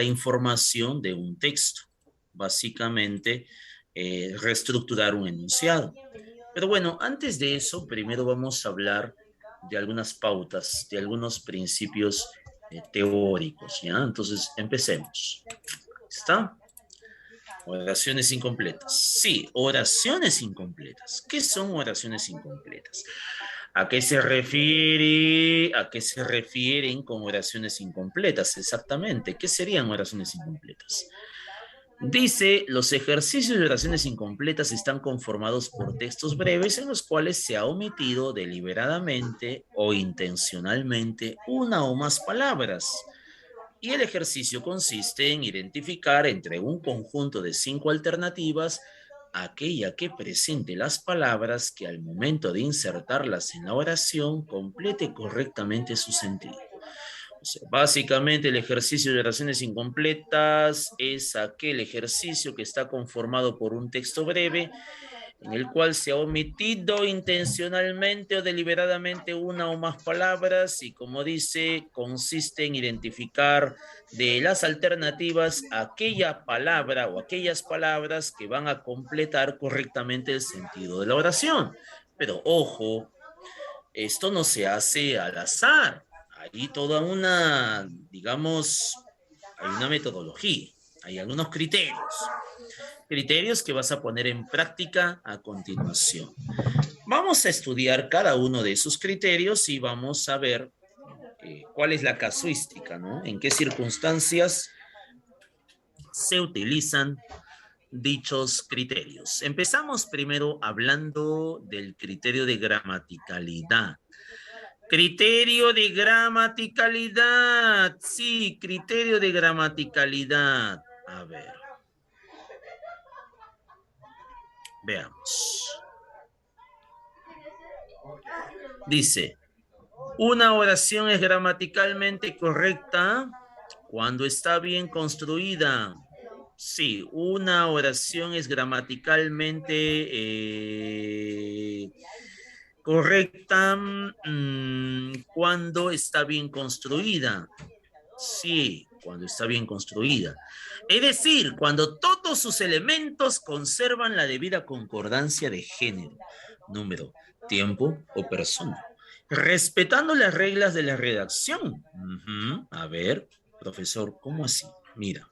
la información de un texto. Básicamente, reestructurar un enunciado. Pero bueno, antes de eso, primero vamos a hablar de algunas pautas, de algunos principios teóricos, ¿ya? Entonces, empecemos. ¿Está? Oraciones incompletas. Sí, oraciones incompletas. ¿Qué son oraciones incompletas? ¿A qué se refiere? ¿A qué se refieren con oraciones incompletas? Exactamente. ¿Qué serían oraciones incompletas? Dice, los ejercicios de oraciones incompletas están conformados por textos breves en los cuales se ha omitido deliberadamente o intencionalmente una o más palabras. Y el ejercicio consiste en identificar entre un conjunto de 5 alternativas aquella que presente las palabras que al momento de insertarlas en la oración complete correctamente su sentido. O sea, básicamente el ejercicio de oraciones incompletas es aquel ejercicio que está conformado por un texto breve en el cual se ha omitido intencionalmente o deliberadamente una o más palabras y, como dice, consiste en identificar de las alternativas aquella palabra o aquellas palabras que van a completar correctamente el sentido de la oración. Pero ojo, esto no se hace al azar. Hay toda una, digamos, hay una metodología, hay algunos criterios que vas a poner en práctica a continuación. Vamos a estudiar cada uno de esos criterios y vamos a ver cuál es la casuística, ¿no? En qué circunstancias se utilizan dichos criterios. Empezamos primero hablando del criterio de gramaticalidad. Criterio de gramaticalidad. Sí, criterio de gramaticalidad. A ver. Veamos. Dice, una oración es gramaticalmente correcta cuando está bien construida. Sí, una oración es gramaticalmente correcta cuando está bien construida. Sí, cuando está bien construida. Es decir, cuando todos sus elementos conservan la debida concordancia de género, número, tiempo o persona, respetando las reglas de la redacción. A ver, profesor, ¿cómo así? Mira,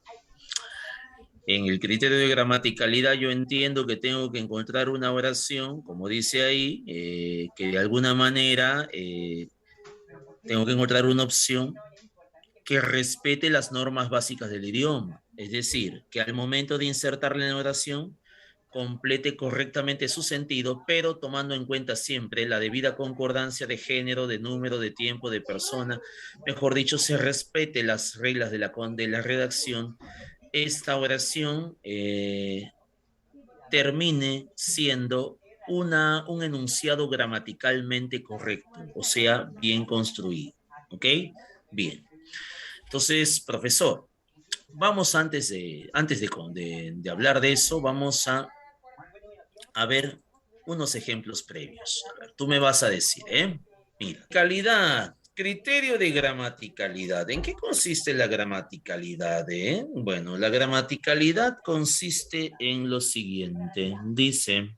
en el criterio de gramaticalidad yo entiendo que tengo que encontrar una oración, como dice ahí, que de alguna manera tengo que encontrar una opción que respete las normas básicas del idioma. Es decir, que al momento de insertarla en la oración, complete correctamente su sentido, pero tomando en cuenta siempre la debida concordancia de género, de número, de tiempo, de persona. Mejor dicho, se respete las reglas de la redacción. Esta oración termine siendo un enunciado gramaticalmente correcto, o sea, bien construido. ¿Ok? Bien. Entonces, profesor, vamos antes de hablar de eso, vamos a ver unos ejemplos previos. A ver, tú me vas a decir, ¿eh? Mira, calidad, criterio de gramaticalidad. ¿En qué consiste la gramaticalidad, eh? Bueno, la gramaticalidad consiste en lo siguiente. Dice,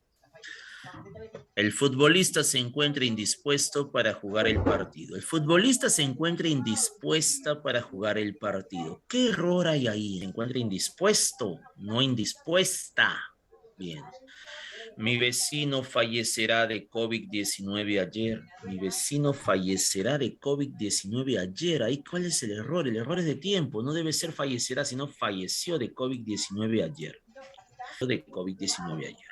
el futbolista se encuentra indispuesto para jugar el partido. El futbolista se encuentra indispuesta para jugar el partido. ¿Qué error hay ahí? Se encuentra indispuesto, no indispuesta. Bien. Mi vecino fallecerá de COVID-19 ayer. Mi vecino fallecerá de COVID-19 ayer. Ahí, ¿cuál es el error? El error es de tiempo. No debe ser fallecerá, sino falleció de COVID-19 ayer. De COVID-19 ayer.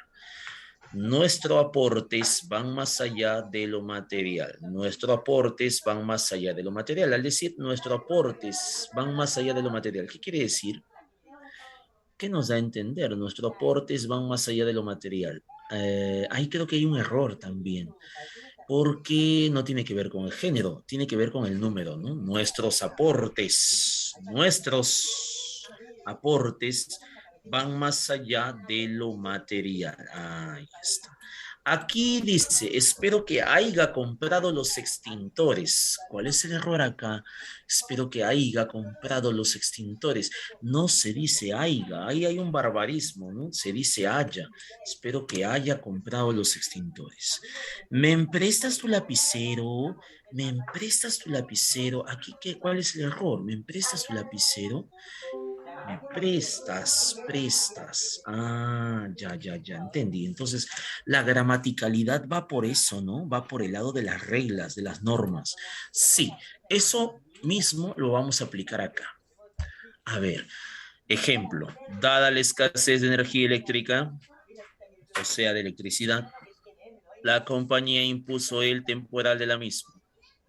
Nuestros aportes van más allá de lo material. Nuestros aportes van más allá de lo material. Al decir nuestros aportes van más allá de lo material, ¿qué quiere decir? ¿Qué nos da a entender? Nuestros aportes van más allá de lo material. Ahí creo que hay un error también, porque no tiene que ver con el género, tiene que ver con el número, ¿no? Nuestros aportes van más allá de lo material. Ahí está. Aquí dice, espero que haya comprado los extintores. ¿Cuál es el error acá? Espero que haya comprado los extintores. No se dice haya, ahí hay un barbarismo, ¿no? Se dice haya. Espero que haya comprado los extintores. ¿Me emprestas tu lapicero? ¿Me emprestas tu lapicero? Aquí, ¿cuál es el error? ¿Me emprestas tu lapicero? Me prestas. Ah, ya, entendí. Entonces, la gramaticalidad va por eso, ¿no? Va por el lado de las reglas, de las normas. Sí, eso mismo lo vamos a aplicar acá. A ver, ejemplo, dada la escasez de energía eléctrica, o sea, de electricidad, la compañía impuso el temporal de la misma.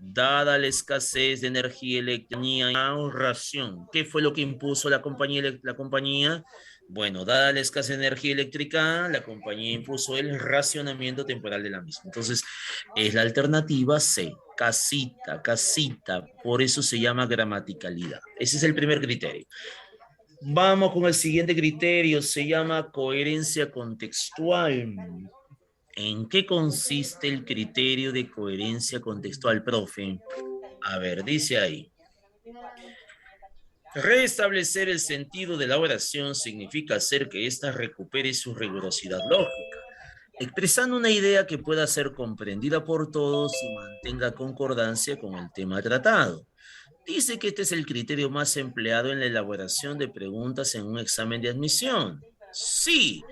Dada la escasez de energía eléctrica, ahorración. ¿Qué fue lo que impuso la compañía? Bueno, dada la escasez de energía eléctrica, la compañía impuso el racionamiento temporal de la misma. Entonces, es la alternativa C. Casita, casita. Por eso se llama gramaticalidad. Ese es el primer criterio. Vamos con el siguiente criterio. Se llama coherencia contextual. ¿En qué consiste el criterio de coherencia contextual, profe? A ver, dice ahí. Restablecer el sentido de la oración significa hacer que ésta recupere su rigurosidad lógica, expresando una idea que pueda ser comprendida por todos y mantenga concordancia con el tema tratado. Dice que este es el criterio más empleado en la elaboración de preguntas en un examen de admisión. Sí.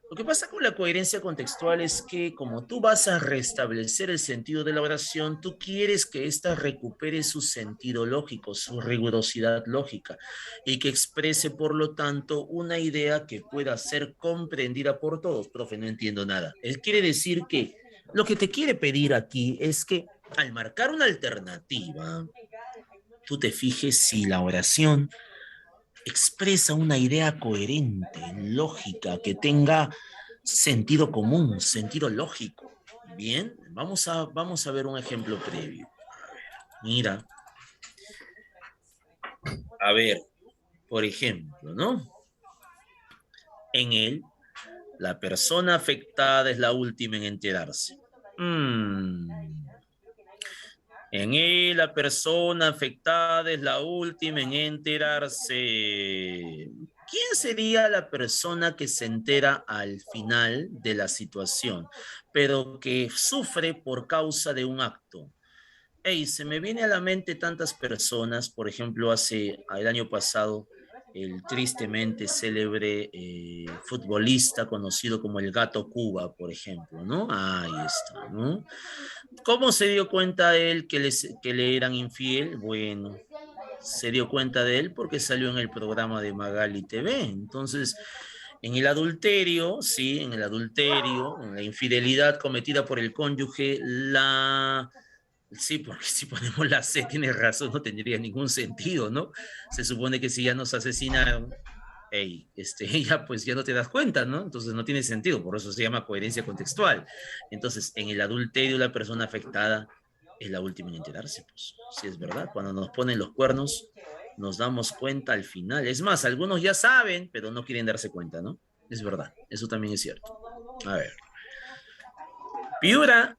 Lo que pasa con la coherencia contextual es que como tú vas a restablecer el sentido de la oración, tú quieres que ésta recupere su sentido lógico, su rigurosidad lógica, y que exprese, por lo tanto, una idea que pueda ser comprendida por todos. Profe, no entiendo nada. Él quiere decir que lo que te quiere pedir aquí es que al marcar una alternativa, tú te fijes si la oración expresa una idea coherente, lógica, que tenga sentido común, sentido lógico. Bien, vamos a ver un ejemplo previo. Mira, a ver, por ejemplo, ¿no? En él, la persona afectada es la última en enterarse. En él, la persona afectada es la última en enterarse. ¿Quién sería la persona que se entera al final de la situación, pero que sufre por causa de un acto? Hey, se me viene a la mente tantas personas, por ejemplo, el año pasado, el tristemente célebre futbolista conocido como el Gato Cuba, por ejemplo, ¿no? Ahí está, ¿no? ¿Cómo se dio cuenta él que le eran infiel? Bueno, se dio cuenta de él porque salió en el programa de Magali TV. Entonces, en el adulterio, sí, en el adulterio, en la infidelidad cometida por el cónyuge, sí, porque si ponemos la C, tiene razón, no tendría ningún sentido, ¿no? Se supone que si ya nos asesinaron, hey, ya pues ya no te das cuenta, ¿no? Entonces no tiene sentido, por eso se llama coherencia contextual. Entonces, en el adulterio, la persona afectada es la última en enterarse, pues, sí es verdad. Cuando nos ponen los cuernos, nos damos cuenta al final. Es más, algunos ya saben, pero no quieren darse cuenta, ¿no? Es verdad, eso también es cierto. A ver, Piura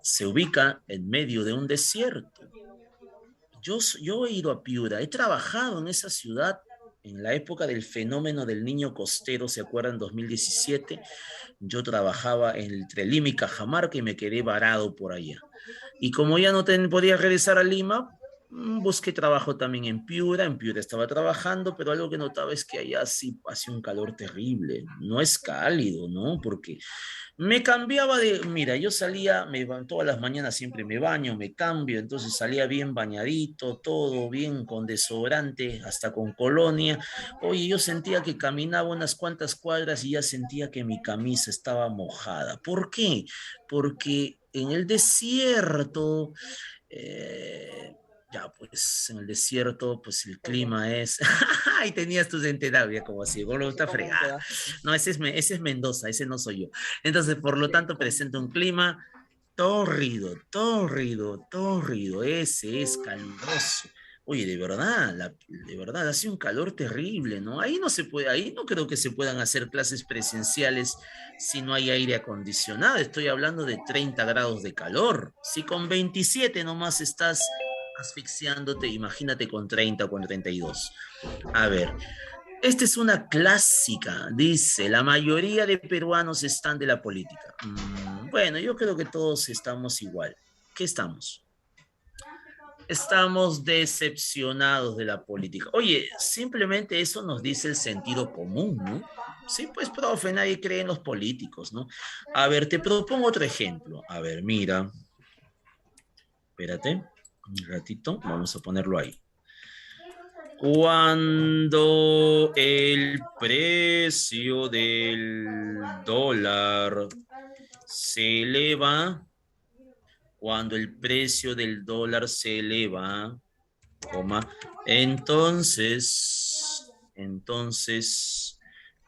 se ubica en medio de un desierto. Yo he ido a Piura, he trabajado en esa ciudad en la época del fenómeno del niño costero, ¿se acuerdan? 2017, yo trabajaba entre Lima y Cajamarca y me quedé varado por allá. Y como ya no podía regresar a Lima, busqué trabajo también en Piura estaba trabajando, pero algo que notaba es que allá sí hace un calor terrible, no es cálido, ¿no? Porque me cambiaba mira, yo salía, todas las mañanas siempre me baño, me cambio, entonces salía bien bañadito, todo bien con desodorante, hasta con colonia. Oye, yo sentía que caminaba unas cuantas cuadras y ya sentía que mi camisa estaba mojada. ¿Por qué? Porque en el desierto, eh, ya pues en el desierto, pues el clima es... Ahí tenías tu centenaria como así, bueno, está fregada. No, ese es Mendoza, ese no soy yo. Entonces, por lo tanto, presenta un clima tórrido, tórrido, tórrido. Ese es caluroso. Oye, de verdad, hace un calor terrible, ¿no? Ahí no se puede, ahí no creo que se puedan hacer clases presenciales si no hay aire acondicionado. Estoy hablando de 30 grados de calor. Si con 27 nomás estás asfixiándote, imagínate con 30 o con 32. A ver, esta es una clásica, dice, la mayoría de peruanos están de la política. Bueno, yo creo que todos estamos igual. ¿Qué estamos? Estamos decepcionados de la política. Oye, simplemente eso nos dice el sentido común, ¿no? Sí, pues, profe, nadie cree en los políticos, ¿no? A ver, te propongo otro ejemplo. A ver, mira, espérate un ratito, vamos a ponerlo ahí. Cuando el precio del dólar se eleva, cuando el precio del dólar se eleva, coma, entonces,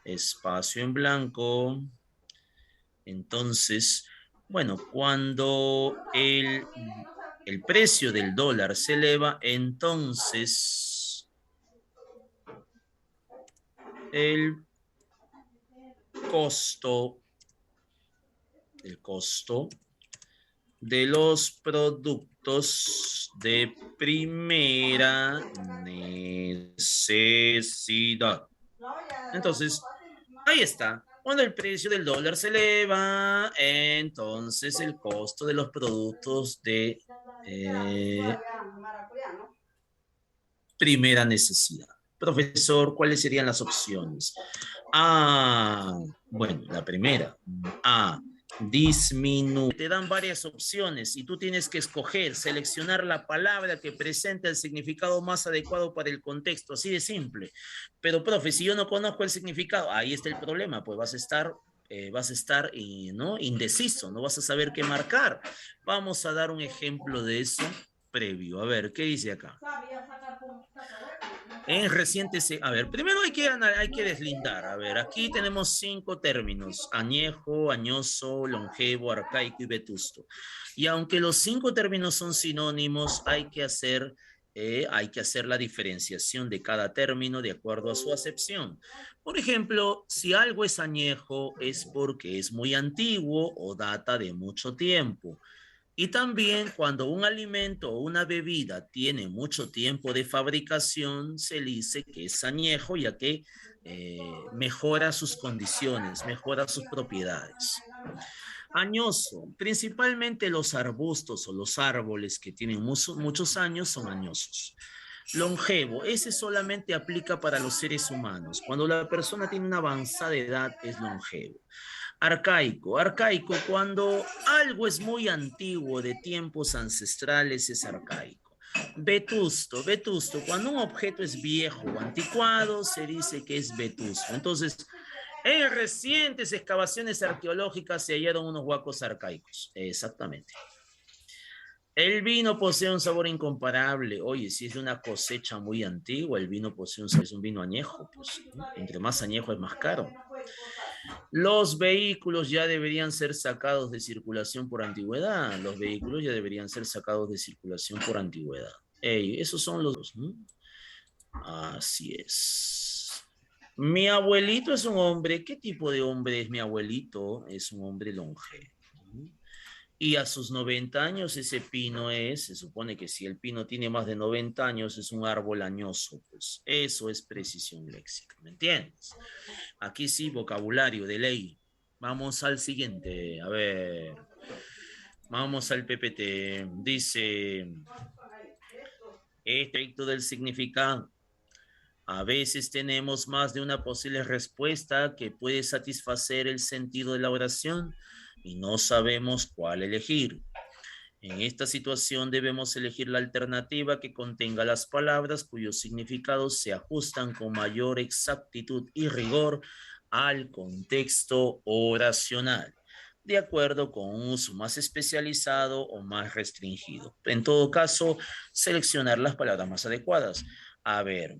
espacio en blanco, entonces, bueno, cuando el precio del dólar se eleva, entonces el costo, el costo de los productos de primera necesidad. Entonces, ahí está. Cuando el precio del dólar se eleva, entonces el costo de los productos de primera necesidad. Profesor, ¿cuáles serían las opciones? Bueno, la primera. Disminuir. Te dan varias opciones y tú tienes que escoger, seleccionar la palabra que presenta el significado más adecuado para el contexto, así de simple. Pero, profe, si yo no conozco el significado, ahí está el problema, pues vas a estar ¿no? indeciso, no vas a saber qué marcar. Vamos a dar un ejemplo de eso previo. A ver, ¿qué dice acá? En recientes, a ver, primero hay que deslindar. A ver, aquí tenemos 5 términos: añejo, añoso, longevo, arcaico y vetusto. Y aunque los 5 términos son sinónimos, hay que hacer la diferenciación de cada término de acuerdo a su acepción. Por ejemplo, si algo es añejo es porque es muy antiguo o data de mucho tiempo. Y también cuando un alimento o una bebida tiene mucho tiempo de fabricación, se dice que es añejo, ya que mejora sus condiciones, mejora sus propiedades. Añoso, principalmente los arbustos o los árboles que tienen muchos años son añosos. Longevo, ese solamente aplica para los seres humanos. Cuando la persona tiene una avanzada edad es longevo. Arcaico, arcaico, cuando algo es muy antiguo de tiempos ancestrales es arcaico. Vetusto, vetusto, cuando un objeto es viejo o anticuado se dice que es vetusto. Entonces, en recientes excavaciones arqueológicas se hallaron unos huacos arcaicos. Exactamente. El vino posee un sabor incomparable. Oye, si es de una cosecha muy antigua, el vino posee es un vino añejo. Pues, ¿no? Entre más añejo es más caro. Los vehículos ya deberían ser sacados de circulación por antigüedad. Los vehículos ya deberían ser sacados de circulación por antigüedad. Ey, esos son los... ¿no? Así es. Mi abuelito es un hombre. ¿Qué tipo de hombre es mi abuelito? Es un hombre longevo. Y a sus 90 años ese pino se supone que si el pino tiene más de 90 años es un árbol añoso, pues eso es precisión léxica, ¿me entiendes? Aquí sí, vocabulario de ley. Vamos al siguiente, a ver, vamos al PPT. Dice, efecto del significado. A veces tenemos más de una posible respuesta que puede satisfacer el sentido de la oración y no sabemos cuál elegir. En esta situación debemos elegir la alternativa que contenga las palabras cuyos significados se ajustan con mayor exactitud y rigor al contexto oracional, de acuerdo con un uso más especializado o más restringido. En todo caso, seleccionar las palabras más adecuadas. A ver,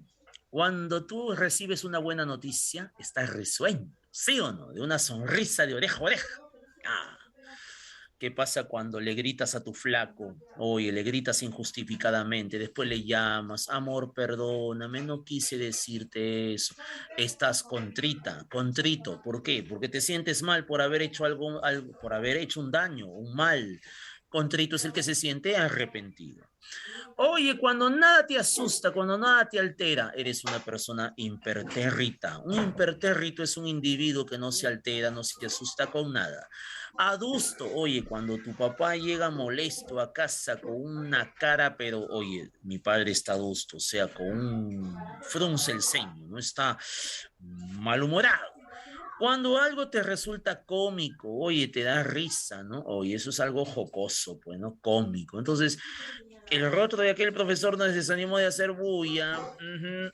cuando tú recibes una buena noticia, estás risueño, ¿sí o no? De una sonrisa de oreja a oreja. Ah. ¿Qué pasa cuando le gritas a tu flaco? Oye, le gritas injustificadamente, después le llamas, amor, perdóname, no quise decirte eso. Estás contrita, contrito. ¿Por qué? Porque te sientes mal por haber hecho algo, por haber hecho un daño, un mal. Contrito es el que se siente arrepentido. Oye, cuando nada te asusta, cuando nada te altera, eres una persona impertérrita. Un impertérrito es un individuo que no se altera, no se asusta con nada. Adusto, oye, cuando tu papá llega molesto a casa con una cara, pero oye, mi padre está adusto, o sea, con un frunce el ceño, no está malhumorado. Cuando algo te resulta cómico, oye, te da risa, ¿no? Oye, eso es algo jocoso, pues, ¿no? Cómico. Entonces, el rostro de aquel profesor no se desanimó de hacer bulla.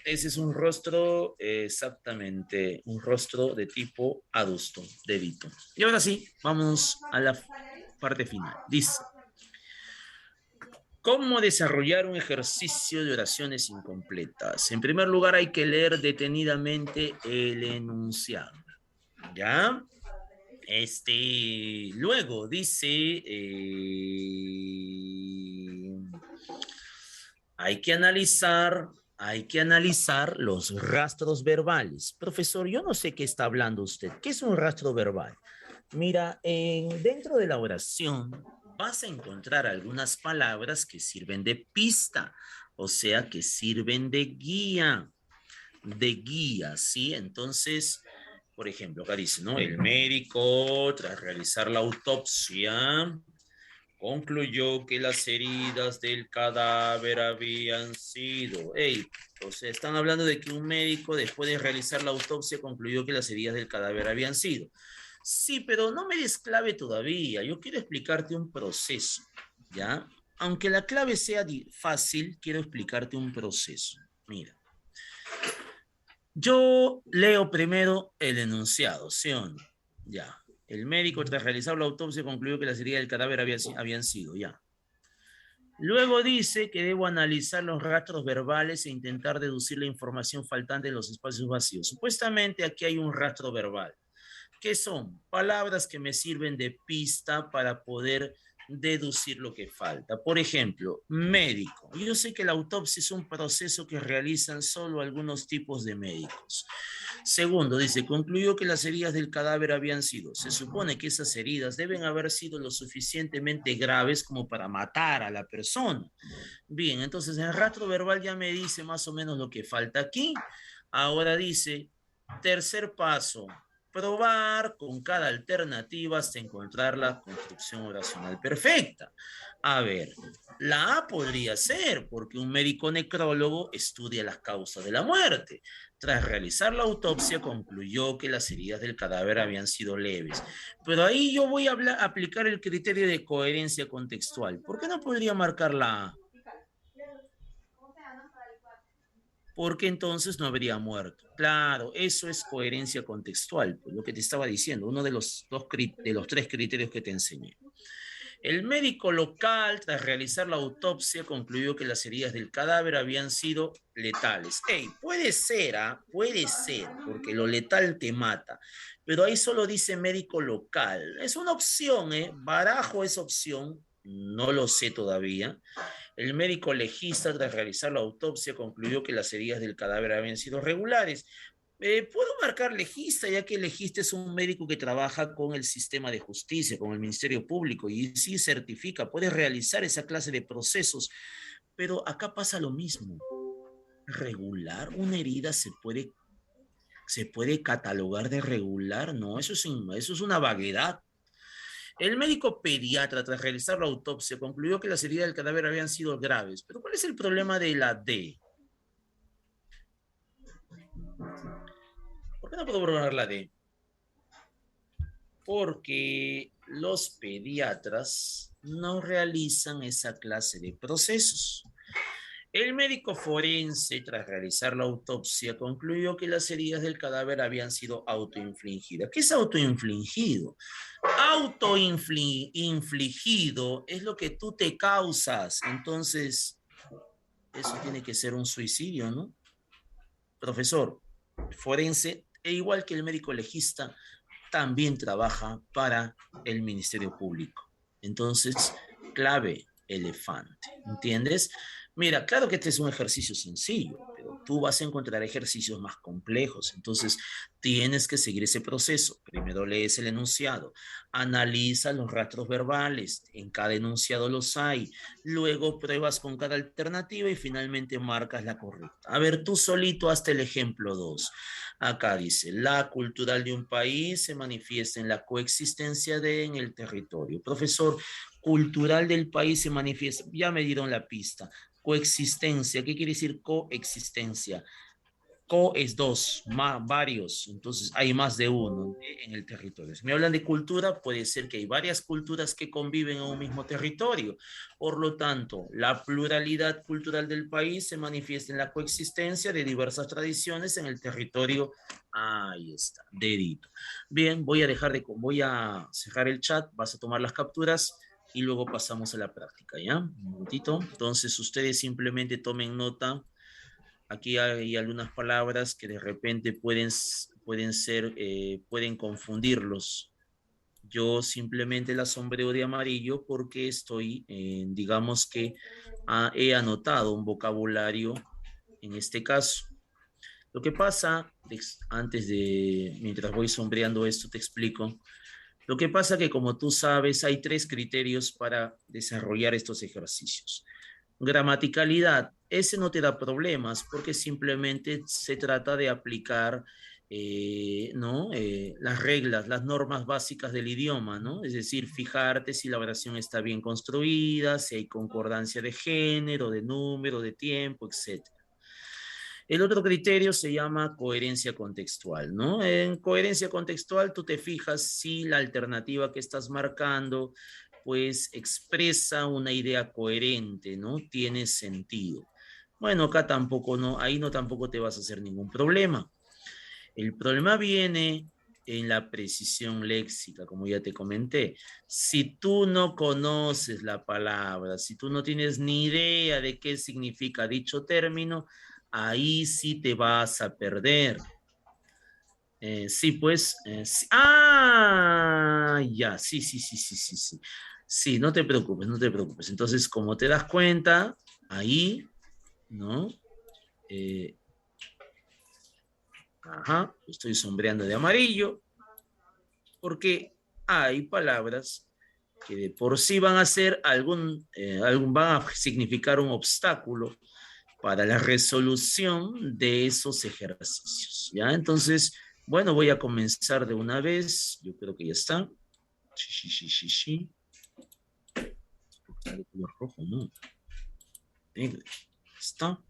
Ese es un rostro, exactamente, un rostro de tipo adusto, de Vito. Y ahora sí, vamos a la parte final. Dice, ¿cómo desarrollar un ejercicio de oraciones incompletas? En primer lugar, hay que leer detenidamente el enunciado. ¿Ya? Luego dice, hay que analizar, hay que analizar los rastros verbales. Profesor, yo no sé qué está hablando usted. ¿Qué es un rastro verbal? Mira, dentro de la oración vas a encontrar algunas palabras que sirven de pista, o sea, que sirven de guía, ¿sí? Entonces, por ejemplo, acá dice, ¿no? El médico, tras realizar la autopsia, concluyó que las heridas del cadáver habían sido. Hey, o sea, están hablando de que un médico, después de realizar la autopsia, concluyó que las heridas del cadáver habían sido. Sí, pero no me des clave todavía. Yo quiero explicarte un proceso, ¿ya? Aunque la clave sea fácil, quiero explicarte un proceso. Mira. Yo leo primero el enunciado, ¿sí o no? Ya. El médico, tras realizar la autopsia, concluyó que las heridas del cadáver habían sido, ya. Luego dice que debo analizar los rastros verbales e intentar deducir la información faltante en los espacios vacíos. Supuestamente aquí hay un rastro verbal. ¿Qué son? Palabras que me sirven de pista para poder deducir lo que falta. Por ejemplo, médico. Yo sé que la autopsia es un proceso que realizan solo algunos tipos de médicos. Segundo, dice, concluyó que las heridas del cadáver habían sido. Se supone que esas heridas deben haber sido lo suficientemente graves como para matar a la persona. Bien, entonces el rastro verbal ya me dice más o menos lo que falta aquí. Ahora dice, tercer paso, probar con cada alternativa hasta encontrar la construcción oracional perfecta. A ver, la A podría ser porque un médico necrólogo estudia las causas de la muerte. Tras realizar la autopsia concluyó que las heridas del cadáver habían sido leves. Pero ahí yo voy a aplicar el criterio de coherencia contextual. ¿Por qué no podría marcar la A? Porque entonces no habría muerto. Claro, eso es coherencia contextual, pues lo que te estaba diciendo, uno de de los tres criterios que te enseñé. El médico local, tras realizar la autopsia, concluyó que las heridas del cadáver habían sido letales. Hey, puede ser, ¿ah? Puede ser, porque lo letal te mata. Pero ahí solo dice médico local. Es una opción, ¿eh? Barajo esa opción, no lo sé todavía. El médico legista, tras realizar la autopsia, concluyó que las heridas del cadáver habían sido regulares. Puedo marcar legista, ya que el legista es un médico que trabaja con el sistema de justicia, con el Ministerio Público, y sí certifica, puede realizar esa clase de procesos. Pero acá pasa lo mismo. Regular una herida se puede catalogar de regular, no, eso es una vaguedad. El médico pediatra, tras realizar la autopsia, concluyó que las heridas del cadáver habían sido graves. Pero ¿cuál es el problema de la D? ¿Por qué no puedo probar la D? Porque los pediatras no realizan esa clase de procesos. El médico forense, tras realizar la autopsia, concluyó que las heridas del cadáver habían sido autoinfligidas. ¿Qué es autoinfligido? Autoinfligido es lo que tú te causas. Entonces, eso tiene que ser un suicidio, ¿no? Profesor, forense, e igual que el médico legista, también trabaja para el Ministerio Público. Entonces, clave, elefante, ¿entiendes? Mira, claro que este es un ejercicio sencillo, pero tú vas a encontrar ejercicios más complejos. Entonces, tienes que seguir ese proceso. Primero lees el enunciado, analiza los rastros verbales, en cada enunciado los hay, luego pruebas con cada alternativa y finalmente marcas la correcta. A ver, tú solito hazte el ejemplo 2. Acá dice, la cultural de un país se manifiesta en la coexistencia de en el territorio. Profesor, cultural del país se manifiesta, ya me dieron la pista. Coexistencia, ¿qué quiere decir coexistencia? Co es dos, más, varios, entonces hay más de uno en el territorio. Si me hablan de cultura, puede ser que hay varias culturas que conviven en un mismo territorio. Por lo tanto, la pluralidad cultural del país se manifiesta en la coexistencia de diversas tradiciones en el territorio. Ahí está, dedito. Bien, voy a cerrar el chat, vas a tomar las capturas y luego pasamos a la práctica, ¿ya? Un momentito. Entonces, ustedes simplemente tomen nota. Aquí hay algunas palabras que de repente pueden confundirlos. Yo simplemente las sombreo de amarillo porque digamos que he anotado un vocabulario en este caso. Lo que pasa, mientras voy sombreando esto, te explico. Lo que pasa que, como tú sabes, hay 3 criterios para desarrollar estos ejercicios. Gramaticalidad, ese no te da problemas porque simplemente se trata de aplicar ¿no? Las reglas, las normas básicas del idioma, ¿no? Es decir, fijarte si la oración está bien construida, si hay concordancia de género, de número, de tiempo, etc. El otro criterio se llama coherencia contextual, ¿no? En coherencia contextual tú te fijas si la alternativa que estás marcando pues expresa una idea coherente, ¿no? Tiene sentido. Bueno, acá tampoco, no, ahí no tampoco te vas a hacer ningún problema. El problema viene en la precisión léxica, como ya te comenté. Si tú no conoces la palabra, si tú no tienes ni idea de qué significa dicho término, ahí sí te vas a perder. Sí, pues. Sí. Ah, ya, sí, sí, sí, sí, sí, sí. Sí, no te preocupes, no te preocupes. Entonces, como te das cuenta, ahí, ¿no? Ajá, estoy sombreando de amarillo, porque hay palabras que de por sí van a ser van a significar un obstáculo para la resolución de esos ejercicios, ¿ya? Entonces, bueno, voy a comenzar de una vez. Yo creo que ya está. Sí, sí, sí, sí, sí. De color rojo, no. Negro. Está.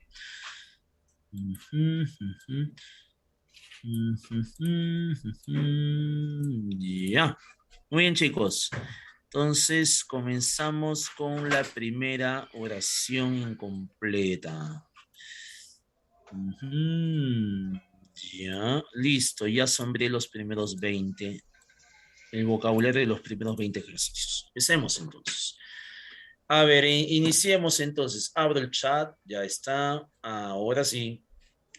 Ya. Muy bien, chicos. Entonces, comenzamos con la primera oración incompleta. Ya, listo, ya sombré los primeros 20, el vocabulario de los primeros 20 ejercicios. Empecemos entonces. A ver, iniciemos entonces. Abro el chat, ya está. Ahora sí,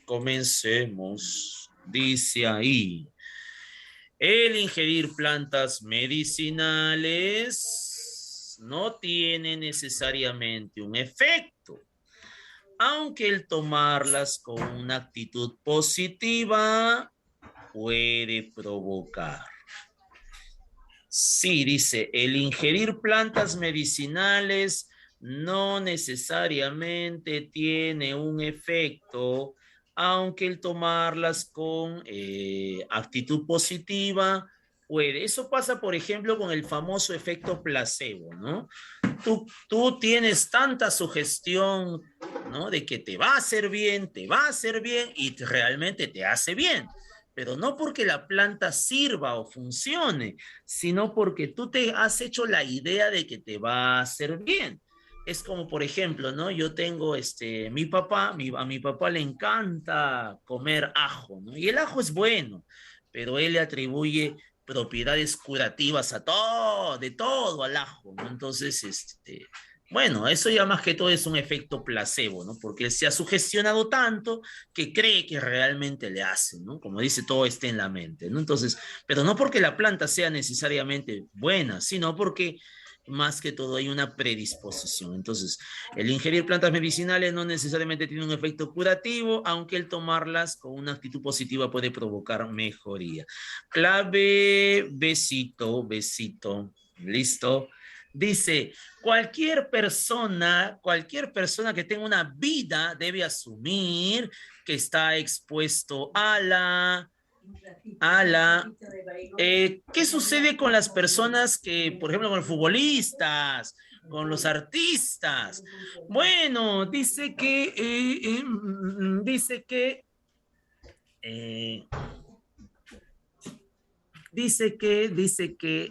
comencemos. Dice ahí, el ingerir plantas medicinales no tiene necesariamente un efecto, aunque el tomarlas con una actitud positiva puede provocar. Sí, dice, el ingerir plantas medicinales no necesariamente tiene un efecto, aunque el tomarlas con actitud positiva puede. Eso pasa, por ejemplo, con el famoso efecto placebo, ¿no? Tú tienes tanta sugestión, ¿no? De que te va a hacer bien, te va a hacer bien y realmente te hace bien, pero no porque la planta sirva o funcione, sino porque tú te has hecho la idea de que te va a hacer bien. Es como, por ejemplo, ¿no? Yo tengo a mi papá le encanta comer ajo, ¿no? Y el ajo es bueno, pero él le atribuye propiedades curativas de todo al ajo, ¿no? Entonces, bueno, eso ya más que todo es un efecto placebo, ¿no? Porque él se ha sugestionado tanto que cree que realmente le hace, ¿no? Como dice, todo está en la mente, ¿no? Entonces, pero no porque la planta sea necesariamente buena, sino porque más que todo hay una predisposición. Entonces, el ingerir plantas medicinales no necesariamente tiene un efecto curativo, aunque el tomarlas con una actitud positiva puede provocar mejoría. Clave, besito, besito. ¿Listo? Dice, cualquier persona que tenga una vida debe asumir que está expuesto ¿qué sucede con las personas que, por ejemplo, con los futbolistas, con los artistas? Bueno,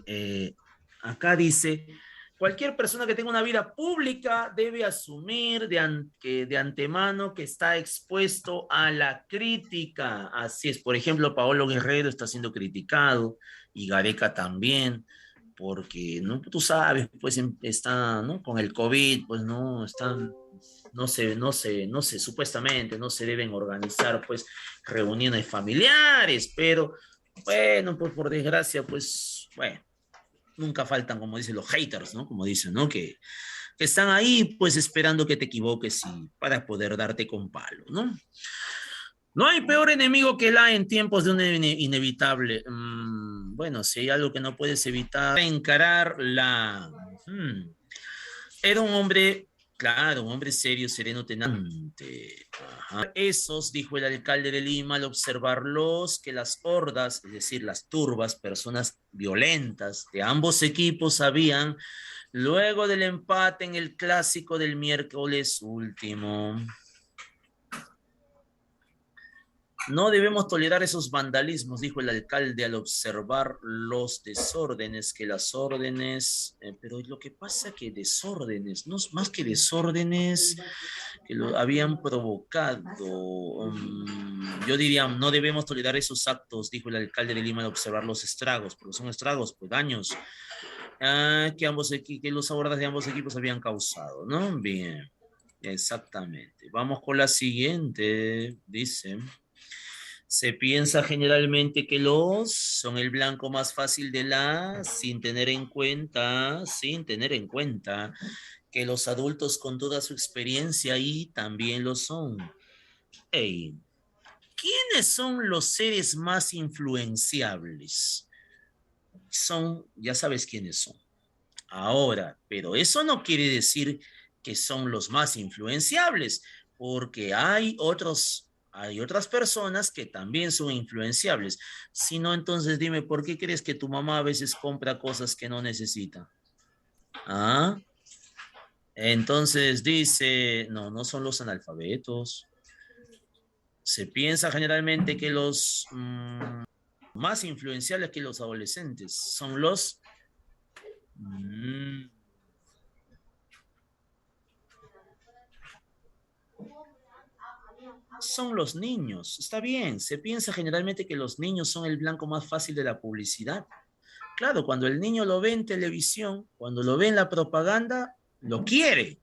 eh, acá dice, cualquier persona que tenga una vida pública debe asumir de antemano que está expuesto a la crítica. Así es, por ejemplo, Paolo Guerrero está siendo criticado y Gareca también, porque ¿no? Tú sabes, pues está, ¿no? Con el COVID, pues no están, supuestamente no se deben organizar pues reuniones familiares, pero bueno, pues por desgracia, pues bueno, nunca faltan, como dicen los haters, ¿no? Como dicen, ¿no? Que están ahí pues esperando que te equivoques y para poder darte con palo, ¿no? No hay peor enemigo que la en tiempos de un inevitable. Bueno, si hay algo que no puedes evitar, encarar la... Era un hombre, claro, un hombre serio, sereno, tenante. Ajá. Esos, dijo el alcalde de Lima al observarlos, que las hordas, es decir, las turbas, personas violentas de ambos equipos habían, luego del empate en el clásico del miércoles último. No debemos tolerar esos vandalismos, dijo el alcalde al observar los desórdenes, que las órdenes, pero lo que pasa que desórdenes, no más que desórdenes que lo habían provocado, yo diría, no debemos tolerar esos actos, dijo el alcalde de Lima al observar los estragos, porque son estragos, pues daños, que los abordajes de ambos equipos habían causado, ¿no? Bien, exactamente. Vamos con la siguiente, dice... Se piensa generalmente que los son el blanco más fácil de sin tener en cuenta que los adultos con toda su experiencia ahí también lo son. Hey, ¿quiénes son los seres más influenciables? Ya sabes quiénes son. Ahora, pero eso no quiere decir que son los más influenciables, porque hay otras personas que también son influenciables. Si no, entonces dime, ¿por qué crees que tu mamá a veces compra cosas que no necesita? ¿Ah? Entonces dice, no, no son los analfabetos. Se piensa generalmente que los más influenciables que los adolescentes son mm, son los niños. Está bien, se piensa generalmente que los niños son el blanco más fácil de la publicidad. Claro, cuando el niño lo ve en televisión, cuando lo ve en la propaganda, lo quiere,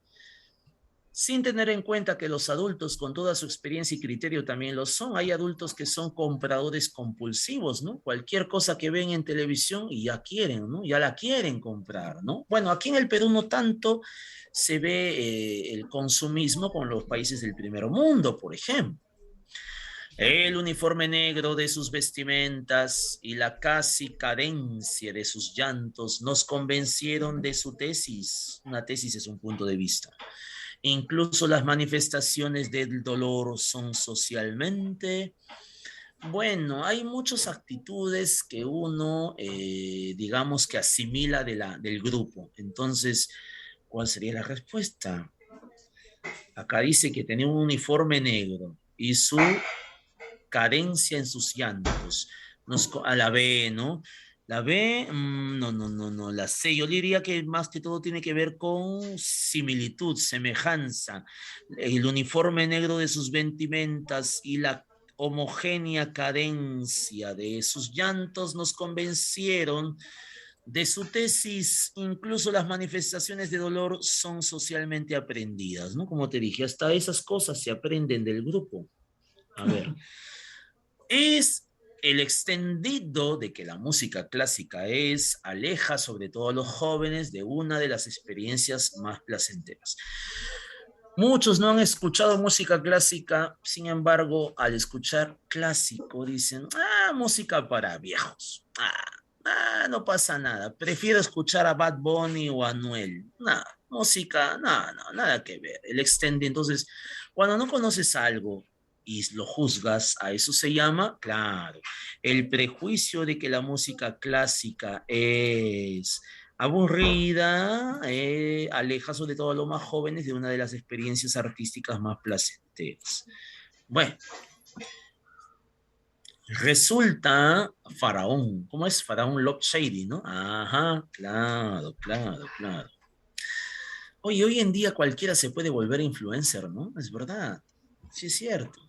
sin tener en cuenta que los adultos con toda su experiencia y criterio también lo son. Hay adultos que son compradores compulsivos, ¿no? Cualquier cosa que ven en televisión y ya quieren, ¿no? Ya la quieren comprar, ¿no? Bueno, aquí en el Perú no tanto se ve el consumismo con los países del primer mundo, por ejemplo. El uniforme negro de sus vestimentas y la casi cadencia de sus llantos nos convencieron de su tesis. Una tesis es un punto de vista. Incluso las manifestaciones del dolor son socialmente... Bueno, hay muchas actitudes que uno, digamos que asimila del grupo. Entonces, ¿cuál sería la respuesta? Acá dice que tenía un uniforme negro y su cadencia en sus llantos. A la B, ¿no? La B, no. La C, yo diría que más que todo tiene que ver con similitud, semejanza. El uniforme negro de sus vestimentas y la homogénea cadencia de sus llantos nos convencieron de su tesis. Incluso las manifestaciones de dolor son socialmente aprendidas, ¿no? Como te dije, hasta esas cosas se aprenden del grupo. A ver, El extendido de que la música clásica aleja sobre todo a los jóvenes de una de las experiencias más placenteras. Muchos no han escuchado música clásica, sin embargo, al escuchar clásico dicen, música para viejos. No pasa nada. Prefiero escuchar a Bad Bunny o a Anuel. Música, nada que ver. El extended. Entonces, cuando no conoces algo y lo juzgas, a eso se llama, claro, el prejuicio de que la música clásica es aburrida, aleja sobre todo a los más jóvenes de una de las experiencias artísticas más placenteras. Bueno, resulta Faraón. ¿Cómo es? Faraón Love Shady, ¿no? Ajá, claro, claro, claro. Oye, hoy en día cualquiera se puede volver influencer, ¿no? Es verdad. Sí, es cierto.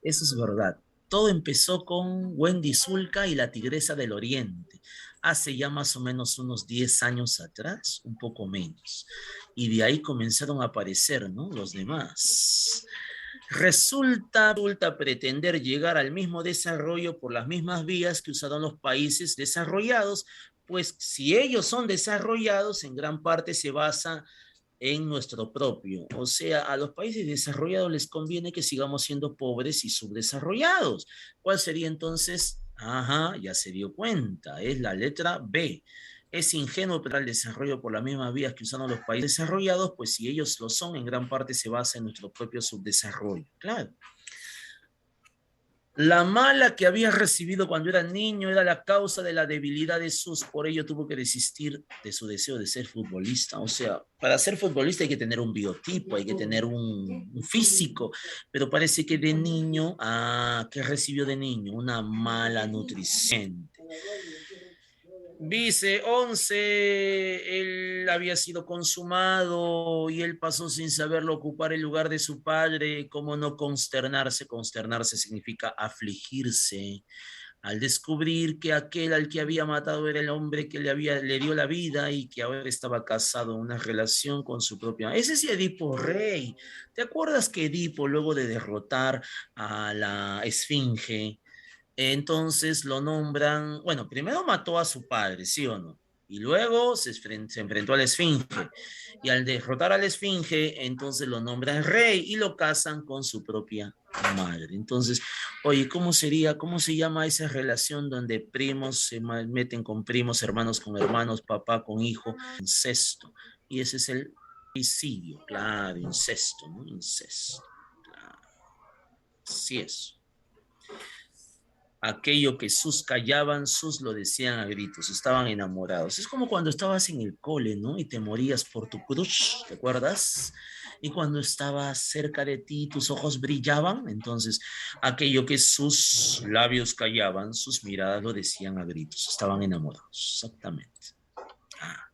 Eso es verdad. Todo empezó con Wendy Zulka y la Tigresa del Oriente, hace ya más o menos unos 10 años atrás, un poco menos. Y de ahí comenzaron a aparecer, ¿no? Los demás. Resulta pretender llegar al mismo desarrollo por las mismas vías que usaron los países desarrollados, pues si ellos son desarrollados, en gran parte se basa en nuestro propio. O sea, a los países desarrollados les conviene que sigamos siendo pobres y subdesarrollados. ¿Cuál sería entonces? Ajá, ya se dio cuenta, es la letra B. Es ingenuo para el desarrollo por las mismas vías que usaron los países desarrollados, pues si ellos lo son, en gran parte se basa en nuestro propio subdesarrollo. Claro. La mala que había recibido cuando era niño era la causa de la debilidad de Sus, por ello tuvo que desistir de su deseo de ser futbolista. O sea, para ser futbolista hay que tener un biotipo, hay que tener un físico, pero parece que de niño, ¿qué recibió de niño? Una mala nutrición. Dice 11, él había sido consumado y él pasó sin saberlo ocupar el lugar de su padre. ¿Cómo no consternarse? Consternarse significa afligirse al descubrir que aquel al que había matado era el hombre que le dio la vida y que ahora estaba casado en una relación con su propia. Ese es Edipo Rey. ¿Te acuerdas que Edipo, luego de derrotar a la Esfinge, entonces lo nombran, bueno, primero mató a su padre, ¿sí o no? Y luego se enfrentó a la Esfinge. Y al derrotar a la Esfinge, entonces lo nombran rey y lo casan con su propia madre. Entonces, oye, ¿cómo sería, cómo se llama esa relación donde primos se meten con primos, hermanos con hermanos, papá con hijo? Incesto. Y ese es el homicidio, claro, incesto, ¿no? Incesto. Claro. Así es. Aquello que sus callaban, sus lo decían a gritos, estaban enamorados. Es como cuando estabas en el cole, ¿no? Y te morías por tu crush, ¿te acuerdas? Y cuando estaba cerca de ti, tus ojos brillaban, entonces aquello que sus labios callaban, sus miradas lo decían a gritos, estaban enamorados, exactamente. Ah.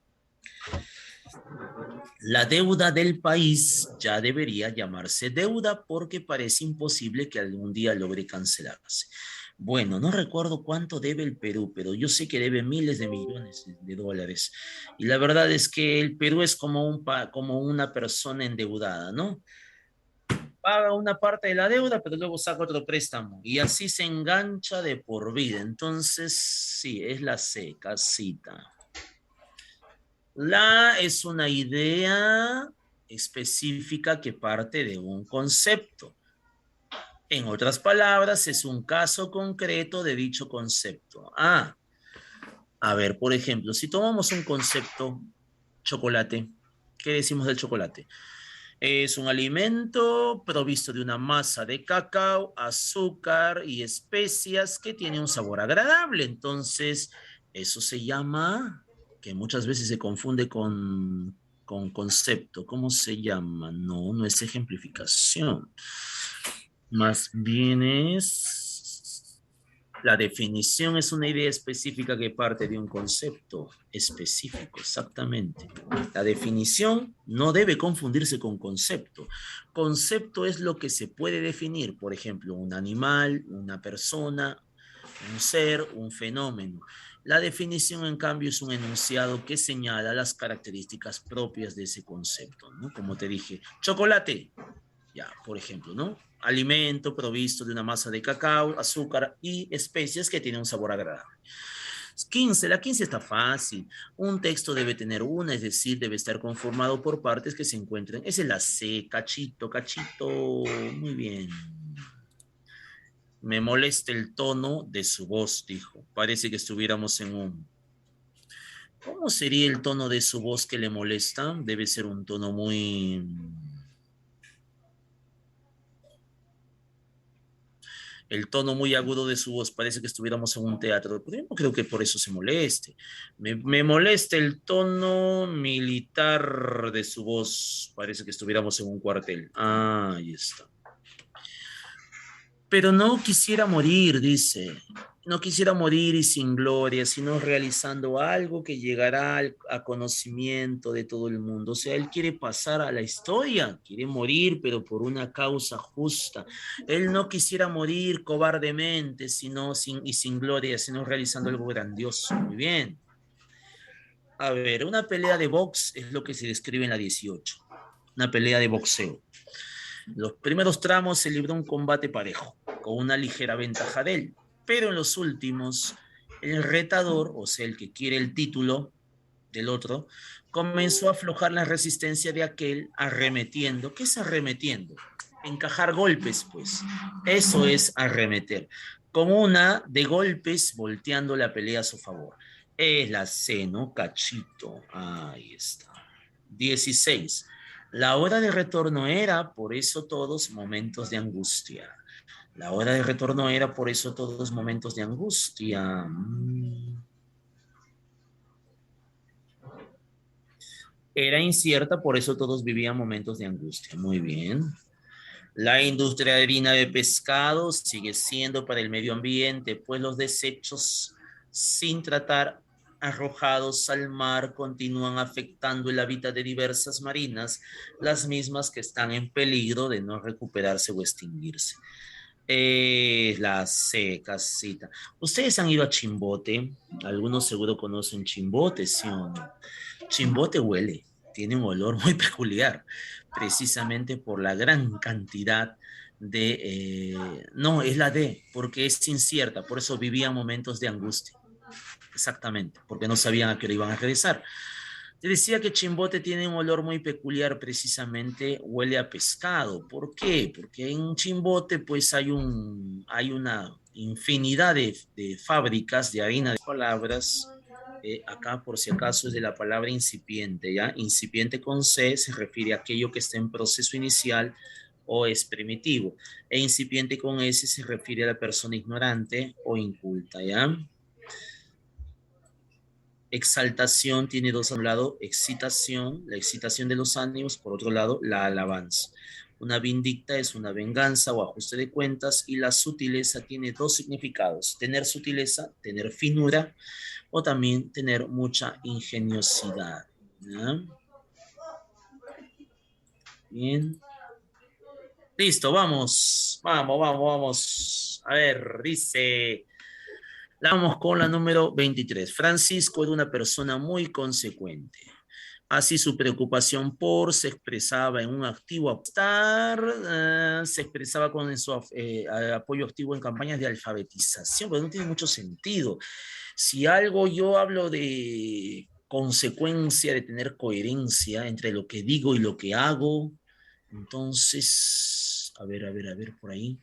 La deuda del país ya debería llamarse deuda porque parece imposible que algún día logre cancelarse. Bueno, no recuerdo cuánto debe el Perú, pero yo sé que debe miles de millones de dólares. Y la verdad es que el Perú es como una persona endeudada, ¿no? Paga una parte de la deuda, pero luego saca otro préstamo. Y así se engancha de por vida. Entonces, sí, es la C, casita. La es una idea específica que parte de un concepto. En otras palabras, es un caso concreto de dicho concepto. A ver, por ejemplo, si tomamos un concepto, chocolate, ¿qué decimos del chocolate? Es un alimento provisto de una masa de cacao, azúcar y especias que tiene un sabor agradable. Entonces, eso se llama, que muchas veces se confunde con concepto. ¿Cómo se llama? No, no es ejemplificación. Más bien es... La definición es una idea específica que parte de un concepto específico, exactamente. La definición no debe confundirse con concepto. Concepto es lo que se puede definir, por ejemplo, un animal, una persona, un ser, un fenómeno. La definición, en cambio, es un enunciado que señala las características propias de ese concepto, ¿no? Como te dije, chocolate, ya, por ejemplo, ¿no? alimento provisto de una masa de cacao, azúcar y especias que tiene un sabor agradable. 15, la 15 está fácil. Un texto debe tener una, es decir, debe estar conformado por partes que se encuentren. Esa es la C, cachito, cachito. Muy bien. Me molesta el tono de su voz, dijo. Parece que estuviéramos en un... ¿Cómo sería el tono de su voz que le molesta? Debe ser un tono muy... El tono muy agudo de su voz, parece que estuviéramos en un teatro, pero yo no creo que por eso se moleste. Me molesta el tono militar de su voz, parece que estuviéramos en un cuartel. Ah, ahí está. Pero no quisiera morir, dice. No quisiera morir y sin gloria, sino realizando algo que llegará a conocimiento de todo el mundo. O sea, él quiere pasar a la historia, quiere morir, pero por una causa justa. Él no quisiera morir cobardemente, y sin gloria, sino realizando algo grandioso. Muy bien. A ver, una pelea de box es lo que se describe en la 18. Una pelea de boxeo. Los primeros tramos se libró un combate parejo, con una ligera ventaja de él, pero en los últimos, el retador, o sea, el que quiere el título del otro, comenzó a aflojar la resistencia de aquel arremetiendo. ¿Qué es arremetiendo? Encajar golpes, pues. Eso es arremeter. Con una de golpes volteando la pelea a su favor. Es la C, ¿no? Cachito. Ahí está. 16. La hora de retorno era, por eso todos, momentos de angustia. La hora de retorno era, por eso todos, momentos de angustia. Era incierta, por eso todos vivían momentos de angustia. Muy bien. La industria harina de pescado sigue siendo para el medio ambiente, pues los desechos sin tratar arrojados al mar continúan afectando el hábitat de diversas marinas, las mismas que están en peligro de no recuperarse o extinguirse. La secacita. ¿Ustedes han ido a Chimbote? Algunos seguro conocen Chimbote, ¿sí o no? Chimbote huele, tiene un olor muy peculiar, precisamente por la gran cantidad no, es la D, porque es incierta, por eso vivían momentos de angustia. Exactamente, porque no sabían a qué hora iban a regresar. Te decía que Chimbote tiene un olor muy peculiar, precisamente huele a pescado. ¿Por qué? Porque en Chimbote pues hay una infinidad de fábricas de harina de palabras. Acá por si acaso es de la palabra incipiente, ¿ya? Incipiente con C se refiere a aquello que está en proceso inicial o es primitivo. E incipiente con S se refiere a la persona ignorante o inculta, ¿ya? Exaltación tiene dos, a un lado, excitación, la excitación de los ánimos, por otro lado, la alabanza. Una vindicta es una venganza o ajuste de cuentas y la sutileza tiene dos significados, tener sutileza, tener finura o también tener mucha ingeniosidad. ¿Ya? Bien. Listo, vamos. A ver, dice... Vamos con la número 23. Francisco era una persona muy consecuente. Así su preocupación por se expresaba en un activo apostar, se expresaba con su apoyo activo en campañas de alfabetización, pero no tiene mucho sentido. Si algo yo hablo de consecuencia, de tener coherencia entre lo que digo y lo que hago, entonces, a ver por ahí.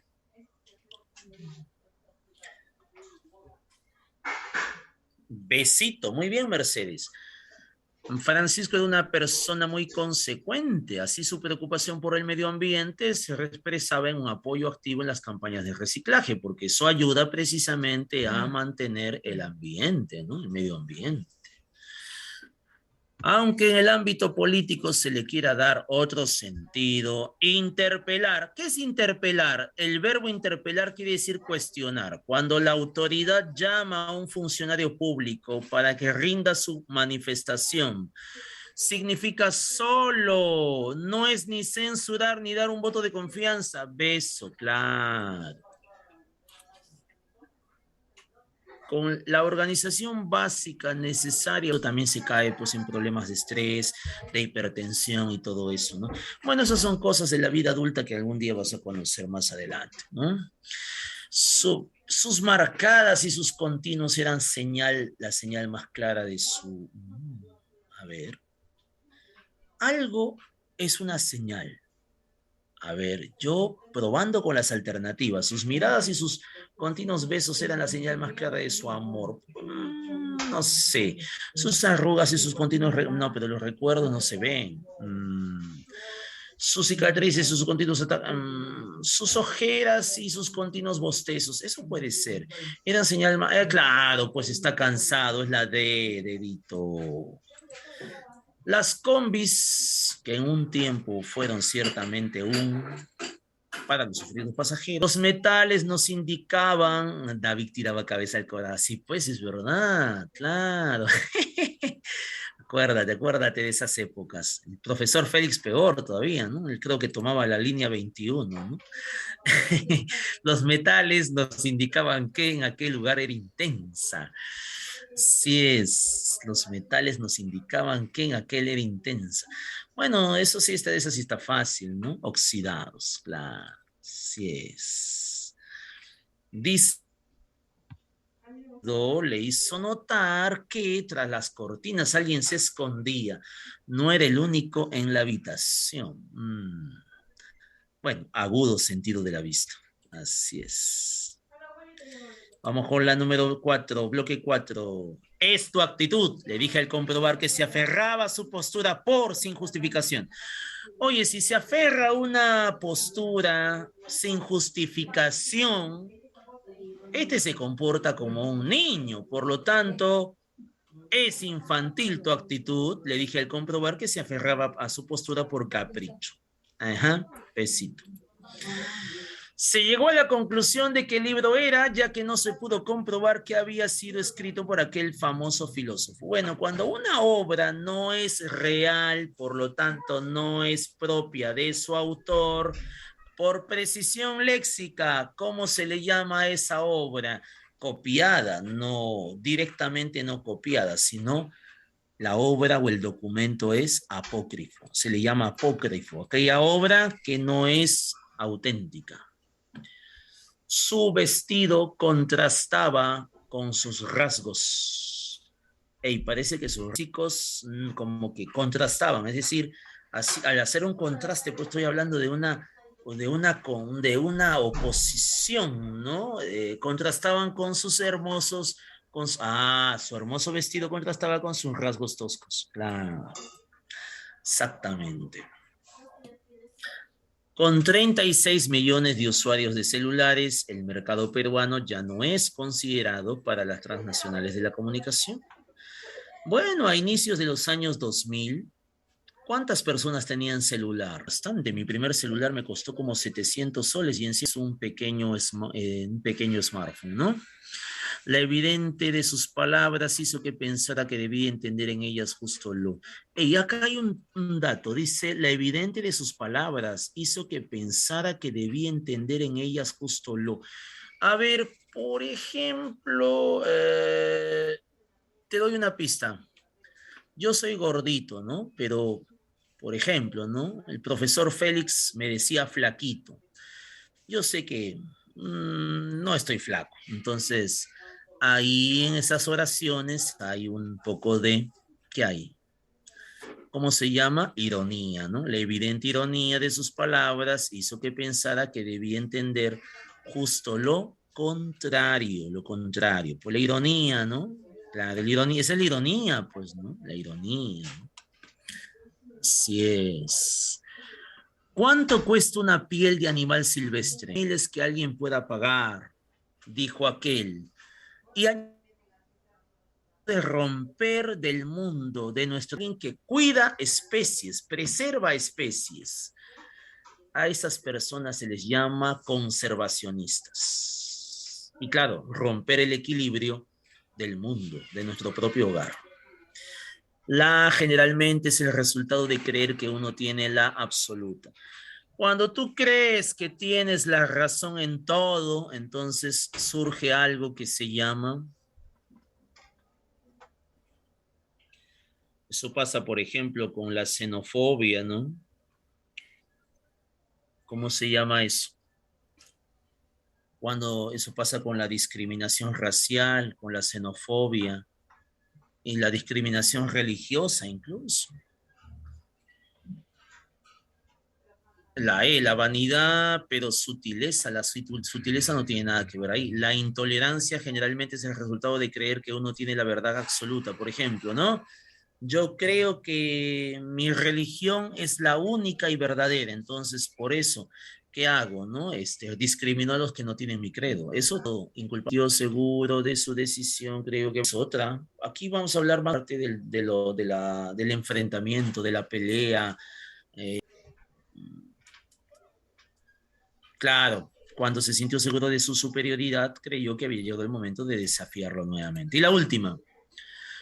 Besito, muy bien, Mercedes. Francisco era una persona muy consecuente, así su preocupación por el medio ambiente se expresaba en un apoyo activo en las campañas de reciclaje, porque eso ayuda precisamente a mantener el ambiente, ¿no? El medio ambiente. Aunque en el ámbito político se le quiera dar otro sentido, interpelar. ¿Qué es interpelar? El verbo interpelar quiere decir cuestionar. Cuando la autoridad llama a un funcionario público para que rinda su manifestación, significa solo, no es ni censurar ni dar un voto de confianza. Beso, claro. con la organización básica necesaria, también se cae pues en problemas de estrés, de hipertensión y todo eso, ¿no? Bueno, esas son cosas de la vida adulta que algún día vas a conocer más adelante, ¿no? Sus marcadas y sus continuos eran la señal más clara de su... A ver, algo es una señal. A ver, yo probando con las alternativas, sus miradas y sus continuos besos eran la señal más clara de su amor. No sé, sus arrugas y sus continuos... No, pero los recuerdos no se ven. Sus cicatrices, sus continuos sus ojeras y sus continuos bostezos. Eso puede ser. Eran señal más... claro, pues está cansado, es la dedito. Las combis, que en un tiempo fueron ciertamente para los sufridos pasajeros, los metales nos indicaban, David tiraba cabeza al corazón, sí, pues es verdad, claro. Acuérdate de esas épocas. El profesor Félix peor todavía, ¿no? Él creo que tomaba la línea 21, ¿no? Los metales nos indicaban que en aquel lugar era intensa. Así es, los metales nos indicaban que en aquel era intensa. Bueno, eso sí eso sí está fácil, ¿no? Oxidados, claro. Así es. Dice, le hizo notar que tras las cortinas alguien se escondía. No era el único en la habitación. Bueno, agudo sentido de la vista. Así es. Vamos con la número 4, bloque 4. Es tu actitud, le dije al comprobar que se aferraba a su postura sin justificación. Oye, si se aferra a una postura sin justificación, este se comporta como un niño, por lo tanto, es infantil tu actitud, le dije al comprobar que se aferraba a su postura por capricho. Ajá, besito. Se llegó a la conclusión de que el libro era, ya que no se pudo comprobar que había sido escrito por aquel famoso filósofo. Bueno, cuando una obra no es real, por lo tanto no es propia de su autor, por precisión léxica, ¿cómo se le llama a esa obra? Copiada, no directamente no copiada, sino la obra o el documento es apócrifo. Se le llama apócrifo, aquella obra que no es auténtica. Su vestido contrastaba con sus rasgos. Y parece que sus chicos como que contrastaban, es decir, así, al hacer un contraste, pues estoy hablando de una oposición, ¿no? Contrastaban con sus hermosos, su hermoso vestido contrastaba con sus rasgos toscos. Claro, exactamente. Con 36 millones de usuarios de celulares, el mercado peruano ya no es considerado para las transnacionales de la comunicación. Bueno, a inicios de los años 2000, ¿cuántas personas tenían celular? Bastante. Mi primer celular me costó como 700 soles y en sí es un pequeño smartphone, ¿no? La evidente de sus palabras hizo que pensara que debía entender en ellas justo lo. Y acá hay un dato, dice, la evidente de sus palabras hizo que pensara que debía entender en ellas justo lo. A ver, por ejemplo, te doy una pista. Yo soy gordito, ¿no? Pero, por ejemplo, ¿no? El profesor Félix me decía flaquito. Yo sé que no estoy flaco, entonces ahí en esas oraciones hay un poco de, ¿qué hay? ¿Cómo se llama? Ironía, ¿no? La evidente ironía de sus palabras hizo que pensara que debía entender justo lo contrario, lo contrario. Pues la ironía, ¿no? Claro, la ironía, esa es la ironía, pues, ¿no? La ironía, ¿no? Así es. ¿Cuánto cuesta una piel de animal silvestre? Miles que alguien pueda pagar, dijo aquel. Y de romper del mundo de nuestro alguien que cuida especies, preserva especies. A esas personas se les llama conservacionistas. Y claro, romper el equilibrio del mundo, de nuestro propio hogar. La generalmente es el resultado de creer que uno tiene la absoluta. Cuando tú crees que tienes la razón en todo, entonces surge algo que se llama Eso pasa, por ejemplo, con la xenofobia, ¿no? ¿Cómo se llama eso? Cuando eso pasa con la discriminación racial, con la xenofobia y la discriminación religiosa incluso. La vanidad, pero sutileza, la sutileza no tiene nada que ver ahí. La intolerancia generalmente es el resultado de creer que uno tiene la verdad absoluta, por ejemplo, ¿no? Yo creo que mi religión es la única y verdadera, entonces por eso, ¿qué hago, no? Discrimino a los que no tienen mi credo. Eso todo, inculpado seguro de su decisión, creo que es otra. Aquí vamos a hablar más del enfrentamiento, de la pelea. eh, Claro, cuando se sintió seguro de su superioridad, creyó que había llegado el momento de desafiarlo nuevamente. Y la última,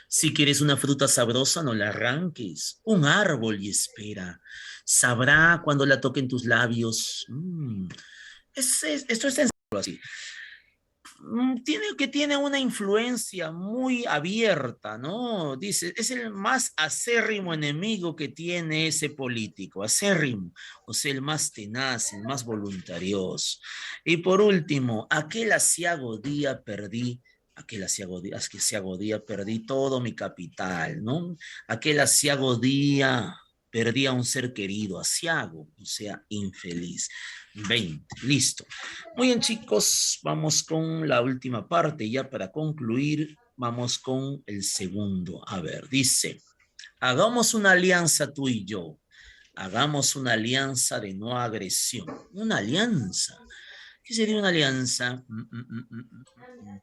si quieres una fruta sabrosa, no la arranques. Un árbol y espera. Sabrá cuando la toquen tus labios. Esto es sencillo así. Tiene una influencia muy abierta, ¿no? Dice, es el más acérrimo enemigo que tiene ese político, acérrimo, o sea, el más tenaz, el más voluntarioso. Y por último, aquel aciago día perdí todo mi capital, ¿no? Aquel aciago día perdí a un ser querido, aciago, o sea, infeliz. 20, listo. Muy bien, chicos, vamos con la última parte. Ya para concluir, vamos con el segundo. A ver, dice, hagamos una alianza tú y yo. Hagamos una alianza de no agresión. Una alianza. ¿Qué sería una alianza? Un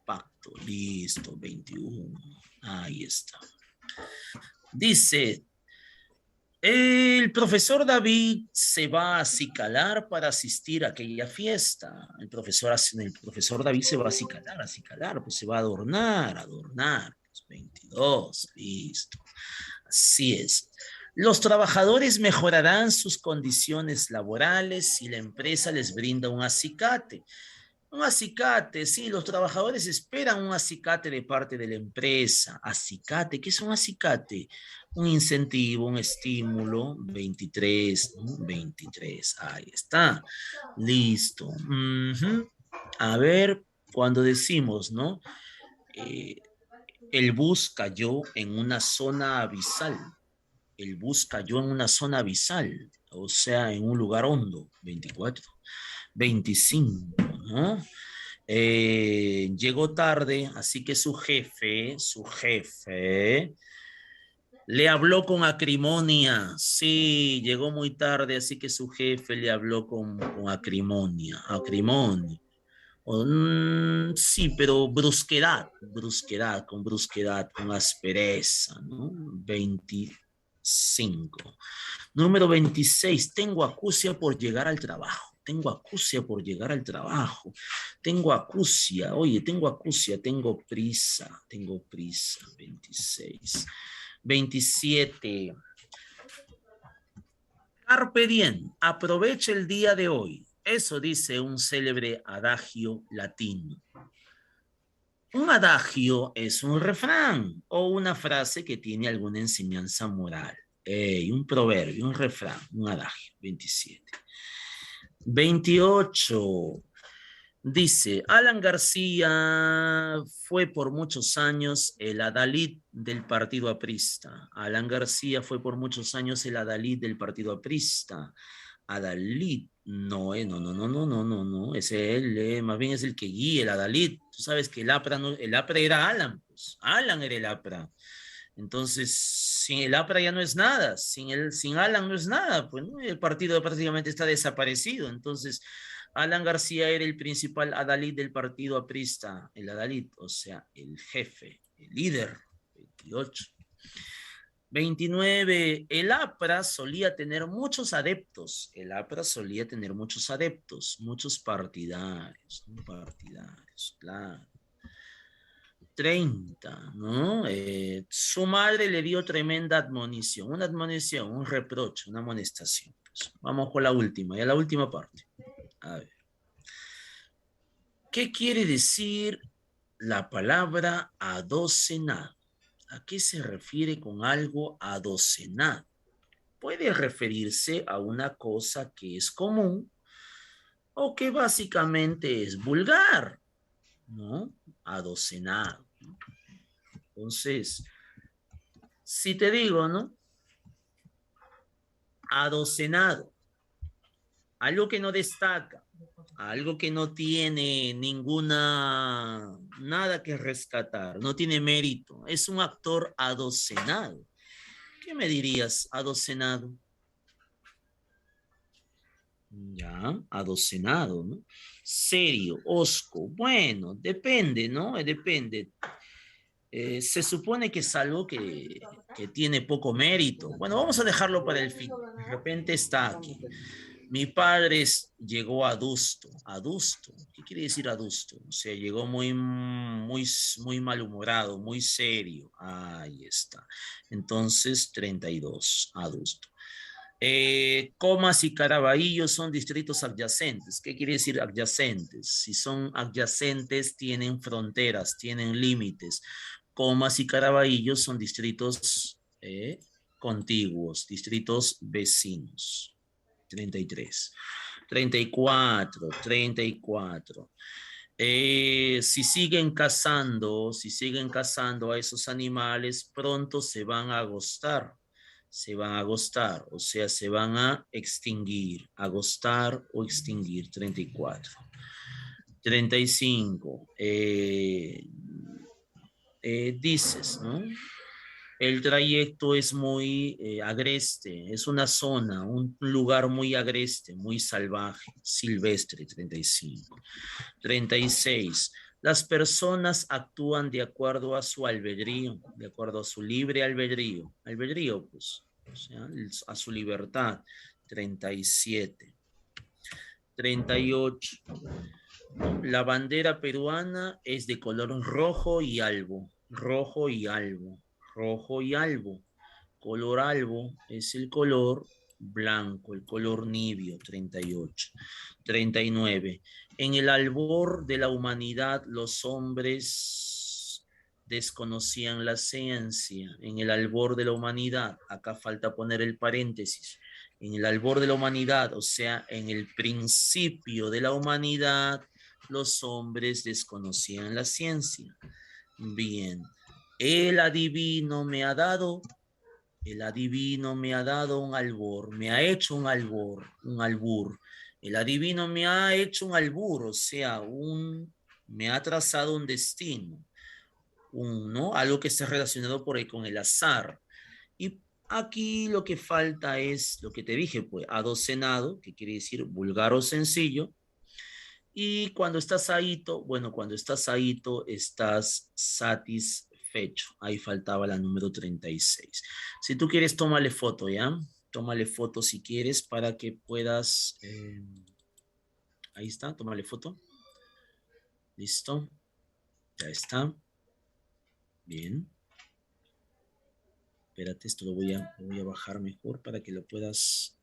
pacto. Listo, 21. Ahí está. Dice, el profesor David se va a acicalar para asistir a aquella fiesta. El profesor David se va a acicalar, pues se va a adornar. Pues 22, listo. Así es. Los trabajadores mejorarán sus condiciones laborales si la empresa les brinda un acicate. Un acicate, sí, los trabajadores esperan un acicate de parte de la empresa. Acicate, ¿qué es un acicate? Un incentivo, un estímulo, 23, ¿no? 23, ahí está, listo. A ver, cuando decimos, ¿no? Eh, el bus cayó en una zona abisal. El bus cayó en una zona abisal, o sea, en un lugar hondo, 24. 25, ¿no? Llegó tarde, así que su jefe, le habló con acrimonia. Sí, llegó muy tarde, así que su jefe le habló con acrimonia. Sí, pero con aspereza, ¿no? 25. Número 26, tengo acucia por llegar al trabajo. Tengo acucia por llegar al trabajo. Tengo acucia, oye, tengo prisa. 26. 27. Carpe diem, aprovecha el día de hoy. Eso dice un célebre adagio latino. Un adagio es un refrán o una frase que tiene alguna enseñanza moral. Un proverbio, un refrán, un adagio. 27. 28. Dice, Alan García fue por muchos años el adalid del partido aprista. Alan García fue por muchos años el adalid del partido aprista. Adalid, no, no, es él, más bien es el que guía el adalid. Tú sabes que el APRA era Alan, pues. Alan era el APRA. Entonces, sin el APRA ya no es nada, sin Alan no es nada, pues, ¿no? El partido prácticamente está desaparecido. Entonces, Alan García era el principal adalid del partido aprista, el adalid, o sea, el jefe, el líder. 28. 29. El APRA solía tener muchos adeptos. Muchos partidarios, ¿no? Claro. 30, ¿no? Su madre le dio tremenda admonición, un reproche, una amonestación. Pues, vamos con la última, ya la última parte. A ver. ¿Qué quiere decir la palabra adocenado? ¿A qué se refiere con algo adocenado? Puede referirse a una cosa que es común o que básicamente es vulgar, ¿no? Adocenado. Entonces, si te digo, ¿no? Adocenado, algo que no destaca, algo que no tiene nada que rescatar, no tiene mérito, es un actor adocenado. ¿Qué me dirías, adocenado? Ya, adocenado, ¿no? Serio, osco, bueno, depende, ¿no? Depende. Se supone que es algo que tiene poco mérito. Bueno, vamos a dejarlo para el fin. De repente está aquí. Mi padre llegó adusto. Adusto. ¿Qué quiere decir adusto? O sea, llegó muy malhumorado, muy serio. Ahí está. Entonces, 32, adusto. Comas y Caraballo son distritos adyacentes. ¿Qué quiere decir adyacentes? Si son adyacentes, tienen fronteras, tienen límites. Comas y Caraballo son distritos contiguos, distritos vecinos. 33. 34, 34. Si siguen cazando a esos animales, pronto se van a agostar, o sea, se van a extinguir, agostar o extinguir, 34. 35. Dices, ¿no? El trayecto es muy agreste, es una zona, un lugar muy agreste, muy salvaje, silvestre, 35. 36. Las personas actúan de acuerdo a su albedrío, de acuerdo a su libre albedrío. Albedrío, pues, o sea, a su libertad. 37. 38. La bandera peruana es de color rojo y albo. Rojo y albo. Rojo y albo. Color albo es el color blanco, el color nibio, 38. 39. En el albor de la humanidad, los hombres desconocían la ciencia. En el albor de la humanidad, acá falta poner el paréntesis. En el albor de la humanidad, o sea, en el principio de la humanidad, los hombres desconocían la ciencia. Bien. El adivino me ha dado un albor, me ha hecho un albur. El adivino me ha hecho un albur, o sea, me ha trazado un destino, ¿no? Algo que está relacionado por ahí con el azar. Y aquí lo que falta es lo que te dije, pues, adocenado, que quiere decir vulgar o sencillo. Y cuando estás ahito, estás satisfecho. Ahí faltaba la número 36. Si tú quieres, tómale foto, ¿ya? Tómale foto si quieres para que puedas... ahí está, tómale foto. Listo. Ya está. Bien. Espérate, esto lo voy a bajar mejor para que lo puedas...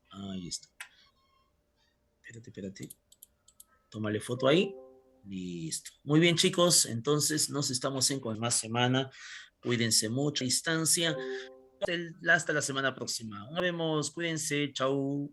Ahí está. Espérate. Tómale foto ahí. Listo. Muy bien, chicos. Entonces nos estamos en con más semana. Cuídense mucho a distancia. Hasta la semana próxima. Nos vemos. Cuídense. Chau.